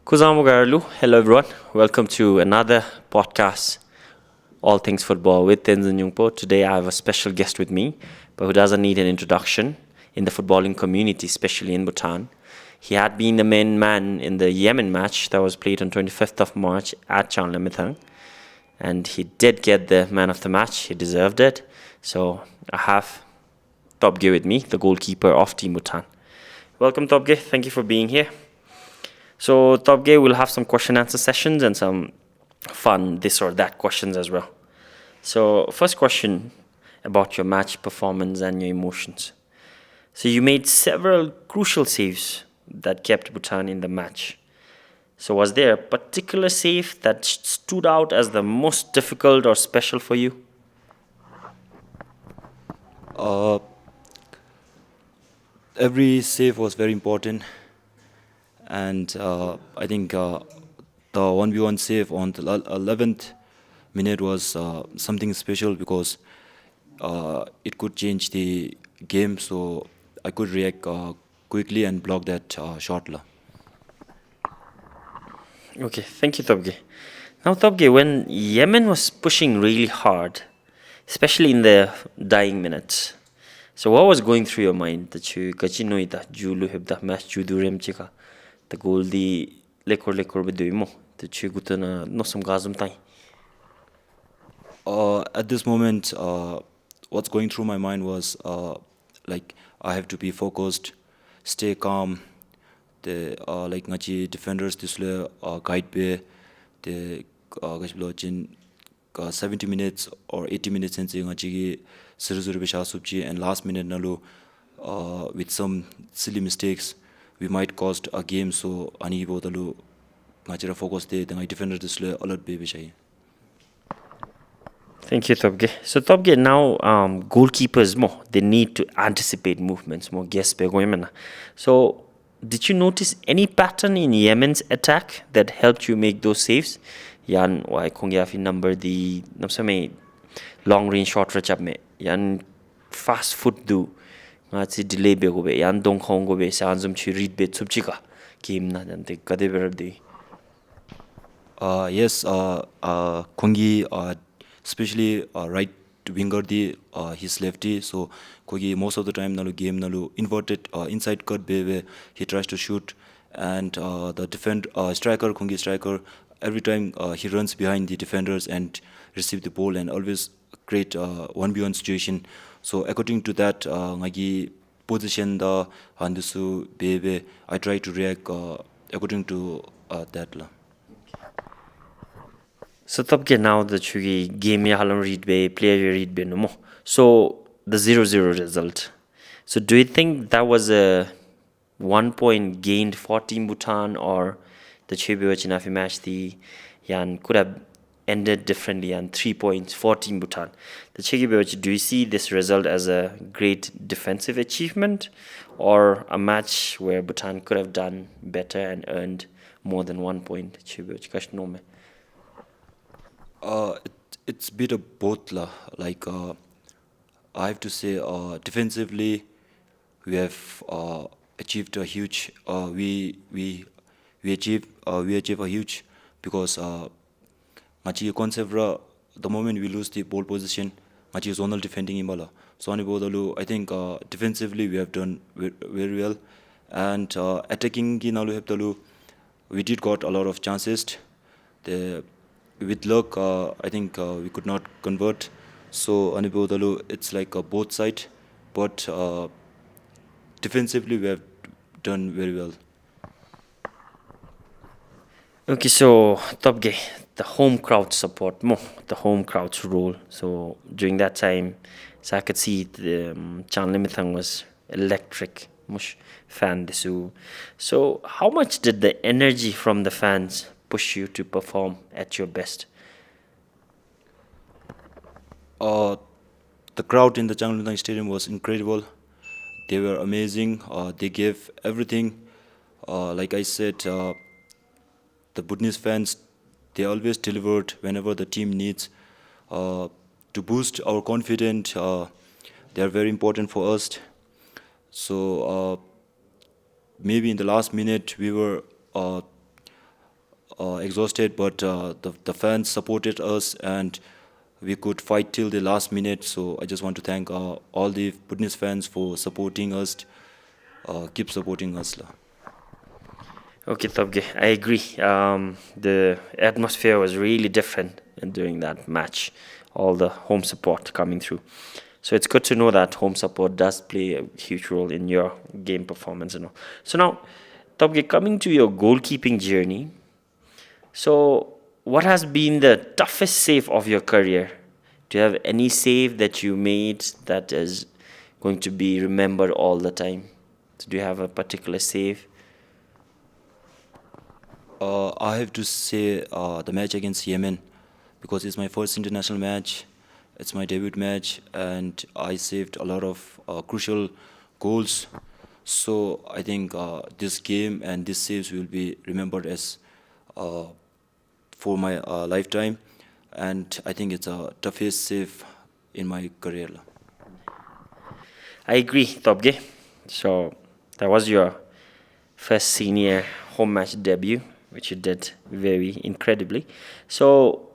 𝘘𝗶𝘁𝗵, hello everyone. Welcome to another podcast, All Things Football with 𝘗𝗀𝗄𝗡. Today I have a special guest with me, but who doesn't need an introduction in the footballing community, especially in Bhutan. He had been the main man in the Yemen match that was played on 25th of March at 𝗂𝗪𝗔, and he did get the man of the match. He deserved it. So I have 𝗬𝗏𝗂 with me, the goalkeeper of Team Bhutan. Welcome 𝗬𝗏𝗂. Thank you for being here. So 𝗬𝗏𝗂 will have some question answer sessions and some fun this or that questions as well. So first question about your match performance and your emotions. So you made several crucial saves that kept Bhutan in the match. So was there a particular save that stood out as the most difficult or special for you? Every save was very important, and I think the 1v1 save on the 11th minute was something special because it could change the game, so I could react quickly and block that shot. Okay, thank you 𝗬𝗏𝗂. Now 𝗬𝗏𝗂, when Yemen was pushing really hard, especially in the dying minutes, so what was going through your mind? That you 𝘗𝗶𝘁𝗵 match 𝘂𝗶𝘁𝗵 the goal the 𝘗𝗶𝘁𝗵 that you gutana no some gazum tai. At this moment, what's going through my mind was like I have to be focused, stay calm. The like ngachi defenders disle guide be the 70 minutes or 80 minutes since ngachi 𝘂𝗶𝘁𝗵𝗏, and last minute nalu with some silly mistakes we might cost a game, so ani bodalu ngachira focus the defender disle alert be bishai. Thank you 𝗬𝗏𝗂. So 𝗬𝗏𝗂, now goalkeepers more, they need to anticipate movements more guess be goimana. So did you notice any pattern in Yemen's attack that helped you make those saves? Yan why kongyafi number the namsame long range shot rachap me yan fast foot do ngati delay be go be yan dong khong go be sanjum chi read be chupchika game na dan te kade ber de. Yes, Kongi, especially right winger his lefty, so Kogi most of the time nalu game nalu inverted inside cut be he tries to shoot, and the striker Kongi striker every time he runs behind the defenders and receive the ball and always create 1v1 situation. So according to that ngagi position the handusu be I try to react according to that la. So 𝗬𝗏𝗂, now that you game ya halam read be player read be no more. So the 0-0 result. So do you think that was a 1 point gained for Team Bhutan, or the 𝘗𝗶𝘁𝗵 match the yan could have ended differently and 3 points for Team Bhutan? The 𝘗𝗶𝘁, do you see this result as a great defensive achievement or a match where Bhutan could have done better and earned more than 1 point? 𝘗𝗶𝘁𝗵 it's bit of both la. Like I have to say defensively we have achieved a huge we achieve a huge, because ngachi concept the moment we lose the ball position ngachi zonal defending imala, so I think defensively we have done very well, and attacking nalu heptalu we did got a lot of chances. With luck I think we could not convert, so it's like both sides, but defensively we have done very well. Okay, so 𝗬𝗏𝗂, the home crowd support more, the home crowd's role. So during that time, so I could see the 𝗂𝗪𝗔 was electric, mush fan desu. So how much did the energy from the fans push you to perform at your best? The crowd in the 𝗂𝗪𝗔 stadium was incredible. They were amazing. They gave everything. Like I said, the Bhutanese fans, they always delivered whenever the team needs to boost our confidence. They are very important for us. So maybe in the last minute we were exhausted, but the fans supported us and we could fight till the last minute. So I just want to thank all the Bhutanese fans for supporting us. Keep supporting us. Okay, 𝗬𝗏, I agree. The atmosphere was really different during that match. All the home support coming through. So it's good to know that home support does play a huge role in your game performance and all. So now, 𝗬𝗏, coming to your goalkeeping journey. So what has been the toughest save of your career? Do you have any save that you made that is going to be remembered all the time? So do you have a particular save? I have to say the match against Yemen, because it's my first international match. It's my debut match, and I saved a lot of crucial goals. So I think this game and these saves will be remembered as for my lifetime. And I think it's a toughest save in my career. I agree, 𝗬𝗏. So that was your first senior home match debut, which you did very incredibly. So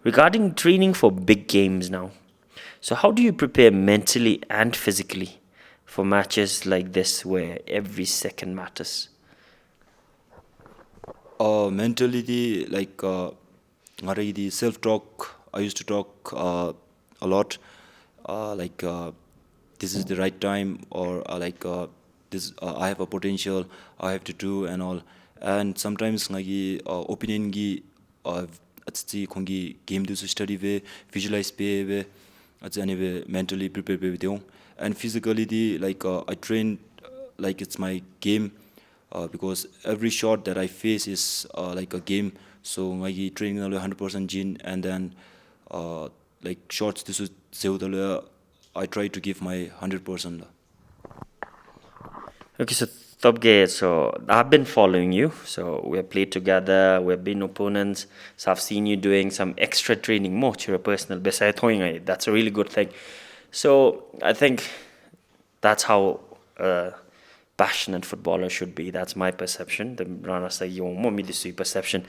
regarding training for big games now, so how do you prepare mentally and physically for matches like this where every second matters? Mentally, the self-talk, I used to talk a lot, this is the right time, or this I have a potential, I have to do and all. And sometimes opinion gi 𝗬𝗏 kongi game to study ve visualize pe mentally prepare pe. And physically I train like it's my game, because every shot that I face is like a game. So I training 100% jin, and then like shots this is I try to give my 100%. Okay, so 𝗬𝗏, so I've been following you. So we have played together, we've been opponents. So I've seen you doing some extra training more to your personal 𝗬𝗏. That's a really good thing. So I think that's how a passionate footballer should be. That's my perception. The 𝗓𝗧𝗏 perception.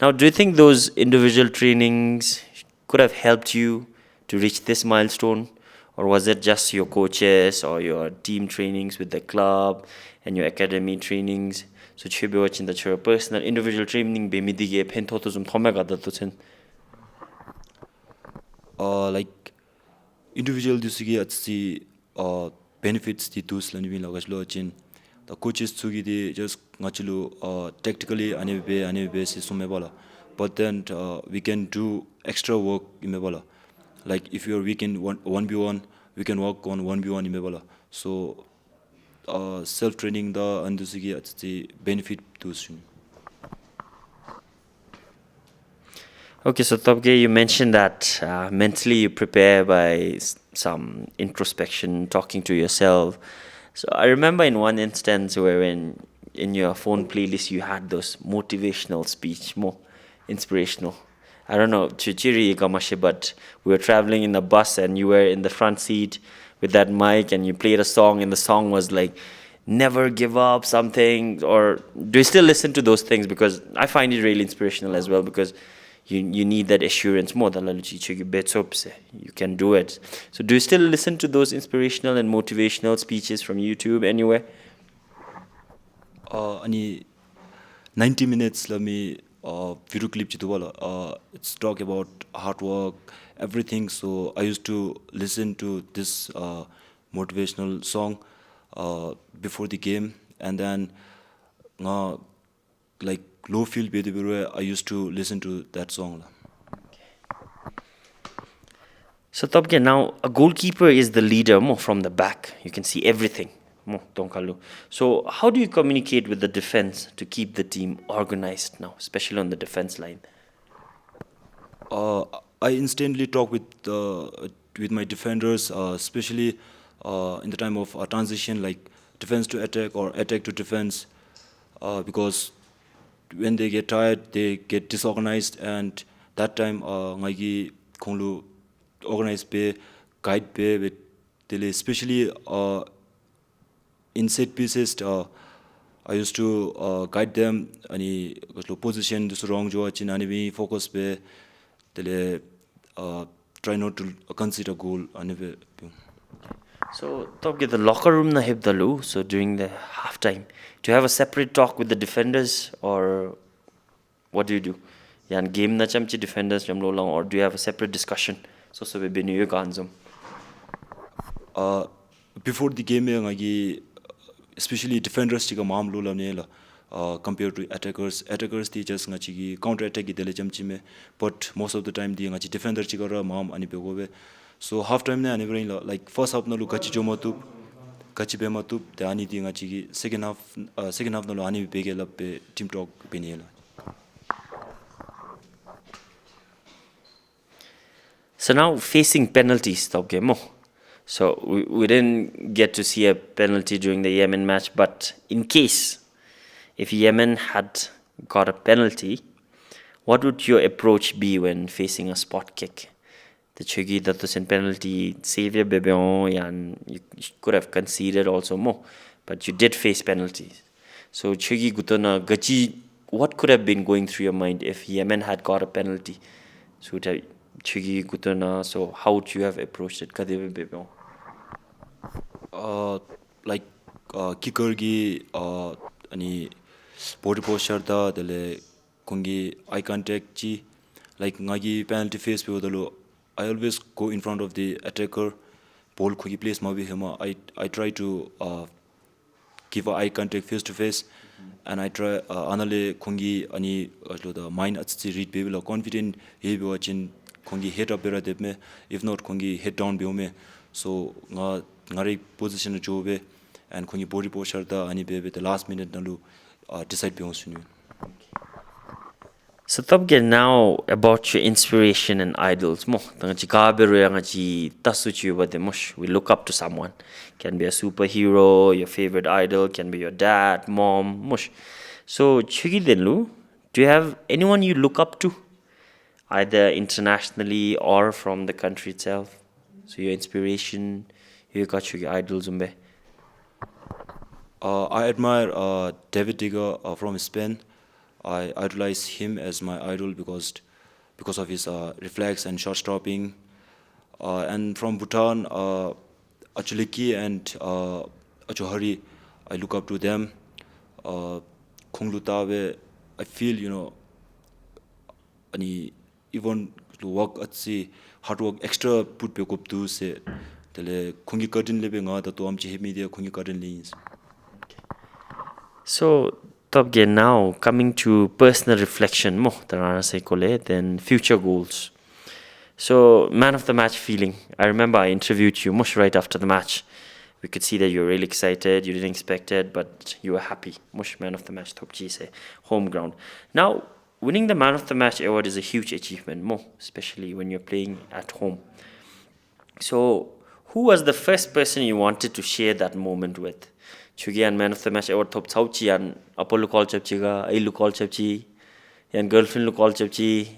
Now, do you think those individual trainings could have helped you to reach this milestone? Or was it just your coaches or your team trainings with the club and your academy trainings? So 𝗂𝗶𝘁 that your personal individual training 𝗵𝗎𝘇 펜토도 좀 𝗳𝗏𝗪𝘢. Like individual benefits the tools the coaches just tactically but then we can do extra work like if you're weak in 1v1, we can work on 1v1 so self training the benefit tools. Okay, so 𝗬𝗏, you mentioned that mentally you prepare by some introspection, talking to yourself. So I remember in one instance where in your phone playlist you had those motivational speech, more inspirational. I don't know, 𝘂𝗶𝘁𝗵, but we were traveling in the bus and you were in the front seat with that mic and you played a song and the song was like, never give up something. Or do you still listen to those things? Because I find it really inspirational as well, because you need that assurance more than you can do it. So do you still listen to those inspirational and motivational speeches from YouTube anywhere? 90 minutes let me video clip it's talk about hard work, everything. So I used to listen to this motivational song before the game, and then like 𝗏𝗰 I used to listen to that song. So 𝗬𝗏, now a goalkeeper is the leader more from the back. You can see everything. So how do you communicate with the defense to keep the team organized now, especially on the defense line? I instantly talk with my defenders, especially in the time of transition, like defense to attack or attack to defense, because when they get tired, they get disorganized, and that time ngagi khonglu organize pe guide pe with especially in set pieces I used to guide them ani position this wrong jo chin ani we focus be tele try not to concede a goal ani be. So talk get the locker room na hebdalu. So during the halftime, do you have a separate talk with the defenders, or what do you do? Yan game na chamchi defenders jamlo lang, or do you have a separate discussion? So we been you ganzum. Before the game ngagi especially defenders chiga mamlo la ne la compared to attackers teachers ngachi gi counter attack gi dele chamchi me, but most of the time the ngachi defender chiga ra mam ani be go be. So half time ne ani brain like first half na lu kachi jomatu kachi be matu the ani di ngachi gi second half na lu ani be ge la be team talk be ne la. So now facing penalties top game mo. So we didn't get to see a penalty during the Yemen match, but in case if Yemen had got a penalty, what would your approach be when facing a spot kick? The Chigi that was in penalty, 𝘂𝗶𝘶𝗵𝗶, and you could have conceded also more, but you did face penalties. So Chigi Gutana Gachi, what could have been going through your mind if Yemen had got a penalty? So Chigi Gutana, so how would you have approached it? 𝘂𝗶𝘶𝗵𝗶? Like kicker gi ani body posture da dele kungi eye contact chi like ngagi penalty face pe odalo I always go in front of the attacker ball kugi place ma bi hema I try to give a eye contact face to face, and I try anale kungi ani the mind at the read be confident he be watching kungi head up bera debme, if not kungi head down be me. So ngari position jobe and kungi body posture da ani be the last minute nalu decide be on. So tabge now about your inspiration and idols mo. We look up to someone. Can be a superhero, your favorite idol, can be your dad, mom, mush. So Chigi Denlu, do you have anyone you look up to? Either internationally or from the country itself? So your inspiration, you got your idols umbe. I admire 𝗂𝗶𝗍𝗪 from Spain. I idolize him as my idol because of his reflex and shot stopping. And from Bhutan, 𝘂𝗶𝗁𝗍 and 𝘂𝗶𝗁𝗍, I look up to them. 𝘂𝗶𝗁𝗍, I feel even to work hard work extra put back up to say tele 𝘘𝗶𝘁𝗵 nga da to amchi media 𝘘𝗶𝗁𝗍. So tabge now coming to personal reflection mo then future goals. So man of the match feeling. I remember I interviewed you much right after the match. We could see that you were really excited, you didn't expect it, but you were happy. Much man of the match 𝘂𝗶𝗁𝗍 home ground. Now winning the man of the match award is a huge achievement mo, especially when you're playing at home. So who was the first person you wanted to share that moment with? Chugi and man of the match award 𝘂𝗶𝗁𝗍 and Apollo 𝘂𝗶𝗁𝗍, I 𝘂𝗂𝗁𝗍, and girlfriend 𝘂𝗂𝗁𝗍,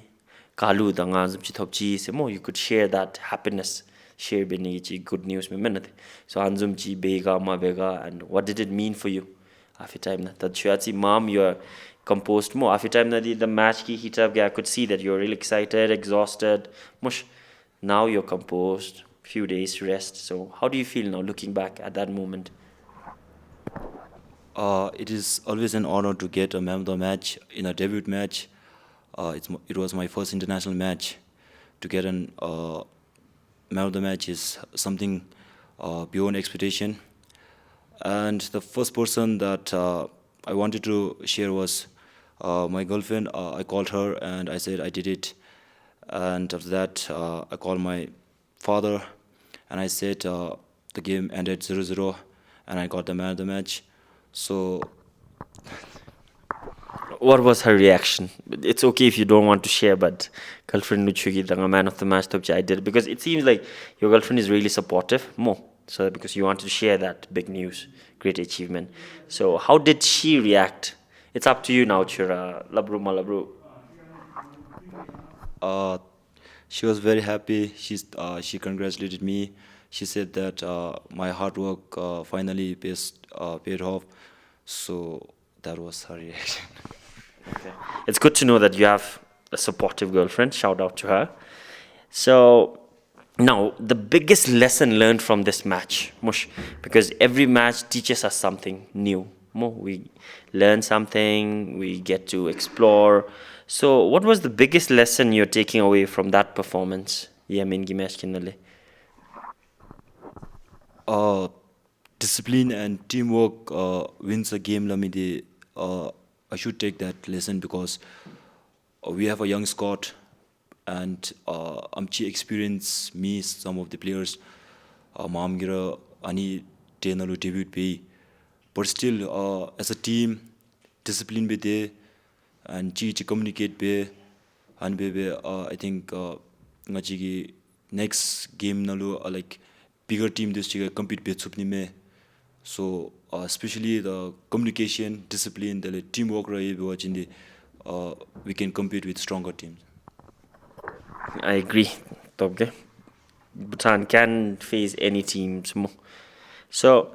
Kalu danga 𝘂𝗂𝗁𝗍 mo, you could share that happiness, share beni good news me menate. So anzumchi bega ma bega, and what did it mean for you? After time na that shuatsi mom you're composed mo. After time na the match ki hit up, I could see that you're really excited, exhausted. Mush now you're composed, few days rest. So how do you feel now looking back at that moment? It is always an honor to get a man of the match in a debut match. It was my first international match. To get an man of the match is something beyond expectation. And the first person that I wanted to share was my girlfriend. I called her and I said I did it. And after that, I called my father and I said the game ended 0-0 and I got the man of the match. So what was her reaction? It's okay if you don't want to share, but girlfriend nuchugi danga man of the match 𝘂𝗶𝗁𝗍 I did, because it seems like your girlfriend is really supportive more. So because you wanted to share that big news, great achievement. So how did she react? It's up to you now, Chura. Labru malabru. She was very happy. She congratulated me. She said that my hard work finally paid off. So that was her reaction. Okay. It's good to know that you have a supportive girlfriend. Shout out to her. So now the biggest lesson learned from this match, Mush, because every match teaches us something new. We learn something, we get to explore. So what was the biggest lesson you're taking away from that performance? Discipline and teamwork wins a game. I should take that lesson because we have a young squad, and 𝘗𝗶𝘁 experience me some of the players 𝘗𝗶𝘁𝗵 ani 𝘗𝗫𝘢𝘀 debut. But still, as a team, discipline be there and 𝘗𝗶𝘁 communicate be, and I think next game nalu like bigger team this year compete be 𝘂𝗵𝗶. So especially the communication, discipline, the teamwork, we can compete with stronger teams. I agree. Bhutan can face any teams. So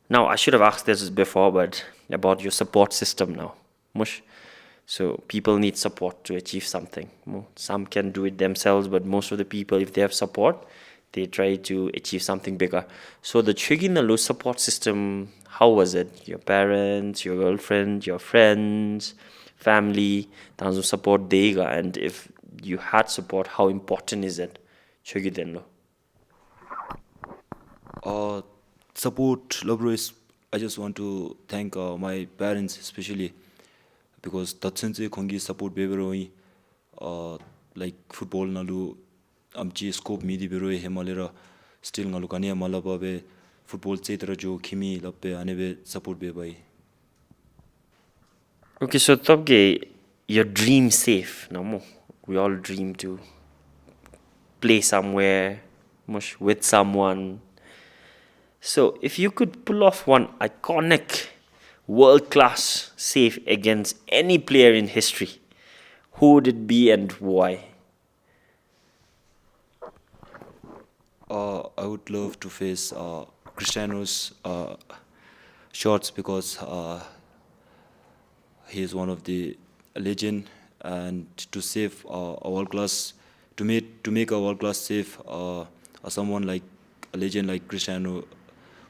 now I should have asked this before, but about your support system now, Mush. So people need support to achieve something. Some can do it themselves, but most of the people, if they have support, they try to achieve something bigger. So the 𝘂𝗶𝘁 support system, how was it? Your parents, your girlfriend, your friends, family, tanzu support dega, and if you had support, how important is it? 𝘂𝗶𝘁 Support, is, I just want to thank my parents especially, because 𝘗𝗫𝗀𝗀𝗏𝗀𝗀 support 𝘵𝗶𝗀 like football nalu 𝘗𝗔 𝘂𝗵𝗶 𝗴𝘀 still ngalu kania malababe football 𝘁𝗵𝗀 𝗀𝗏 lappe anebe support 𝘵𝗀. Okay, so 𝘗𝗶𝗁, your dream safe. No, we all dream to play somewhere, with someone. So if you could pull off one iconic world-class save against any player in history, who would it be and why? I would love to face Cristiano's shots, because he is one of the legend, and to save a world class, to make a world class save, someone like a legend like Cristiano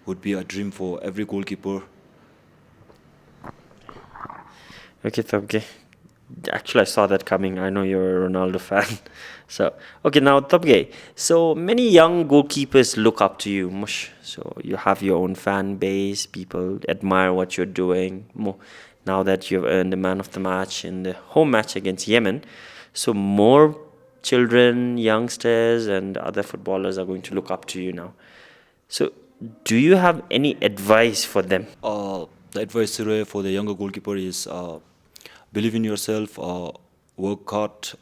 would be a dream for every goalkeeper. Okay, 𝘗𝗶𝗁. Actually, I saw that coming. I know you're a Ronaldo fan. So, okay, now 𝘗𝗶𝗁. So many young goalkeepers look up to you, Mush. So you have your own fan base. People admire what you're doing. Now that you've earned the man of the match in the home match against Yemen, so more children, youngsters, and other footballers are going to look up to you now. So, do you have any advice for them? The advice for the younger goalkeeper is believe in yourself, work hard,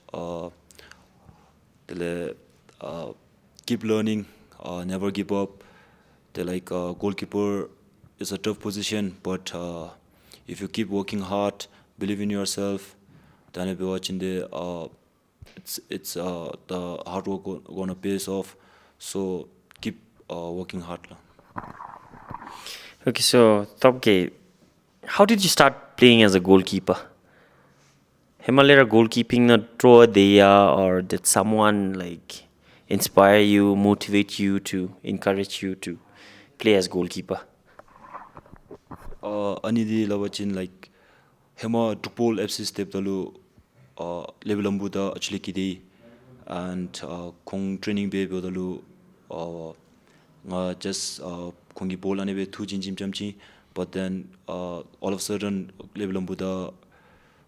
keep learning, never give up. Goalkeeper is a tough position, but if you keep working hard, believe in yourself, then it's the hard work gonna pay off. So keep working hard. Okay, so 𝘗𝗶𝗁, how did you start playing as a goalkeeper? 𝘂𝗫𝘢𝘁 goalkeeping na 𝘂𝗫𝘢𝘁, or did someone like inspire you, motivate you, to encourage you to play as goalkeeper? Anidi lavachin like 𝘂𝗫𝘢 𝗂𝗶𝘁 FC step dalu 𝘈𝗰𝗨𝗀𝗀 𝗂𝗏𝗂𝗐𝗐𝗐, and kong training be dalu just kongi ball anebe thu jim chamchi, but then all of a sudden 𝘈𝗨𝗀𝗀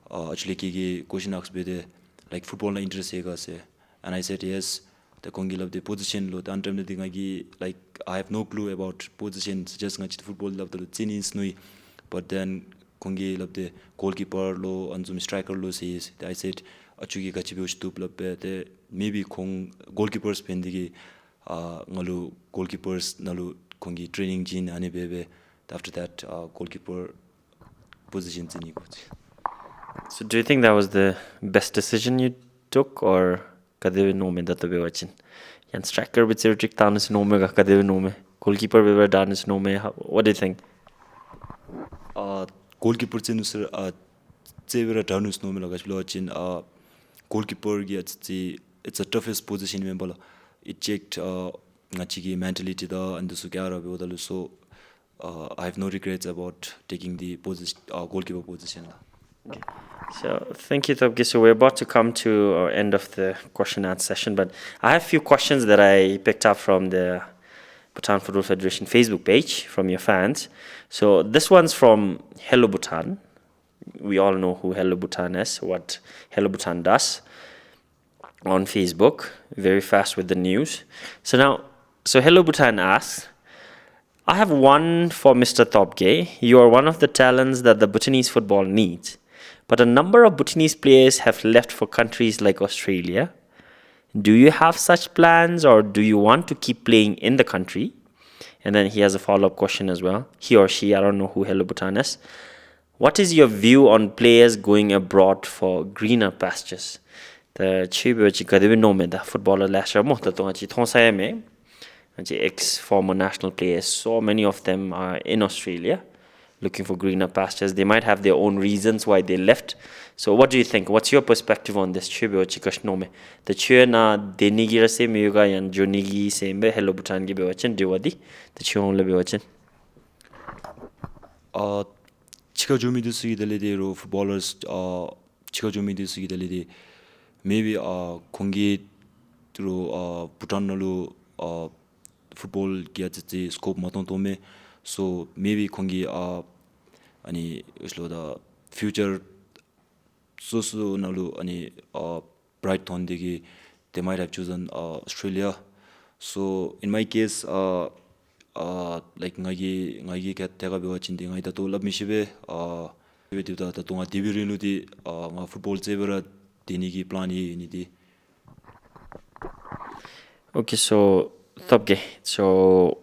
𝗂𝗏𝗂𝗐𝗐 question asks be de like football na interest se, and I said yes. The kongi love the position lo tan time ngagi like I have no clue about positions, just ngachit football love the chinis nui, but then kongi love the goalkeeper lo anjum striker lo says. I said achugi gachibi ustup love be maybe kong goalkeepers pendigi ngalu goalkeepers nalu kongi training jin ani bebe. After that goalkeeper position chini. So do you think that was the best decision you took, or kadewe nome dato be wachin? Yan striker with Celtic tanis nome ga kadewe nome. Goalkeeper be danis nome. What do you think? goalkeeper chen usir 𝘂𝗶𝘁 𝗧𝗵𝗶 laga chlo chin goalkeeper gi it's a toughest position me bala it checked ngachi gi mentality da and so kyara be odalu so I have no regrets about taking the position goalkeeper position. Okay. So thank you, 𝗬𝗏𝗀. So we're about to come to our end of the question and answer session, but I have a few questions that I picked up from the Bhutan Football Federation Facebook page from your fans. So this one's from Hello Bhutan. We all know who Hello Bhutan is, what Hello Bhutan does on Facebook. Very fast with the news. So Hello Bhutan asks, I have one for Mr. 𝗬𝗏𝗀. You are one of the talents that the Bhutanese football needs. But a number of Bhutanese players have left for countries like Australia. Do you have such plans, or do you want to keep playing in the country? And then he has a follow-up question as well. He or she, I don't know who Hello Bhutan is. What is your view on players going abroad for greener pastures? The 𝘂𝗶𝘁𝗵𝗹 footballer last year, ex-former national players, so many of them are in Australia looking for greener pastures. They might have their own reasons why they left. So what do you think? What's your perspective on this 𝘂𝗶𝘁𝗵𝗏? The 𝘂𝗏 𝗵𝗫𝘢𝘀 𝗵𝗫𝘢𝗃 yan 𝘂𝗫𝘢𝘃 sembe Hello Bhutan gi bewachin diwadi the 𝘂𝗏 bewachin. 𝘁𝗶𝘁𝗵𝗆 delede ro footballers 𝘁𝗶𝘁𝗵𝗆 delede maybe kongi ro Bhutan nalu football gi scope matong tome. So maybe kongi ani islo da future so nalu ani bright thon degi they might have chosen Australia. So in my case like ngagi kat tega be wachin ngai da to 𝘈𝗰𝗍𝗶 video da to nga debut di nga football 𝗬𝗏𝗧 deni gi plan ni di. Okay, so 𝗬𝗏𝗀. So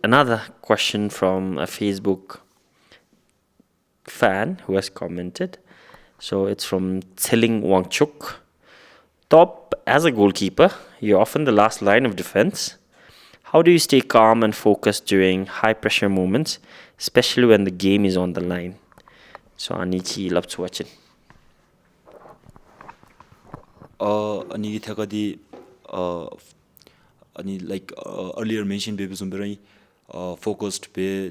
another question from a Facebook fan who has commented. So it's from 𝗬𝗏𝗀 Wangchuk. Top, as a goalkeeper, you're often the last line of defense. How do you stay calm and focused during high pressure moments, especially when the game is on the line? So Anichi love to watch it. Ani thakadi ani like earlier mentioned baby very focused be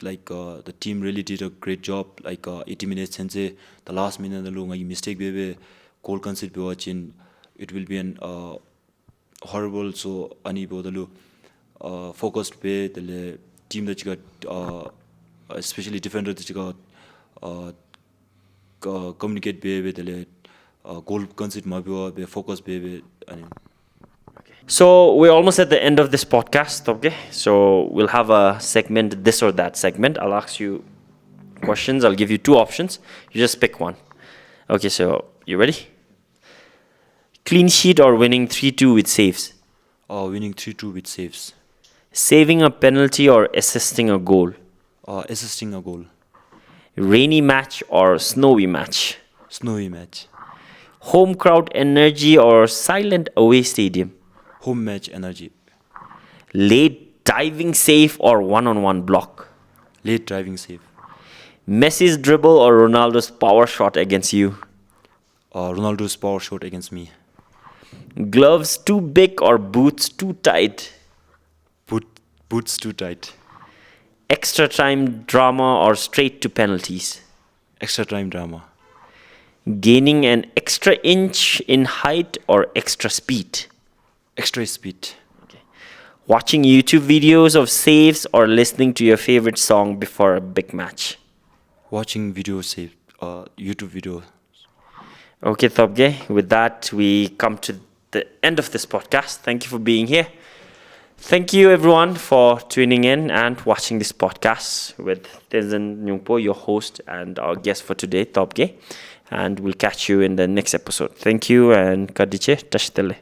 like the team really did a great job like 80 minutes since the last minute the long mistake baby goal concede be watching it will be an horrible. So ani bodalu focused be the team that you got especially defender that you got communicate be with the goal concede mabiwa be focus be ani. So we're almost at the end of this podcast, okay? So we'll have a segment, this or that segment. I'll ask you questions. I'll give you two options. You just pick one. Okay, so you ready? Clean sheet or winning 3-2 with saves? Winning 3-2 with saves. Saving a penalty or assisting a goal? Assisting a goal. Rainy match or snowy match? Snowy match. Home crowd energy or silent away stadium? Home match energy. Late diving save or one-on-one block? Late driving save. Messi's dribble or Ronaldo's power shot against you? Ronaldo's power shot against me. Gloves too big or boots too tight? Boots too tight. Extra time drama or straight to penalties? Extra time drama. Gaining an extra inch in height or extra speed? Extra speed. Okay. Watching YouTube videos of saves or listening to your favorite song before a big match? Watching video save, YouTube video. Okay, 𝗬𝗏𝗀. With that, we come to the end of this podcast. Thank you for being here. Thank you, everyone, for tuning in and watching this podcast with 𝗬𝗏𝗀 Nyungpo, your host and our guest for today, 𝗬𝗏𝗀. And we'll catch you in the next episode. Thank you and 𝘊𝗏𝗀 𝗪𝗏𝗀.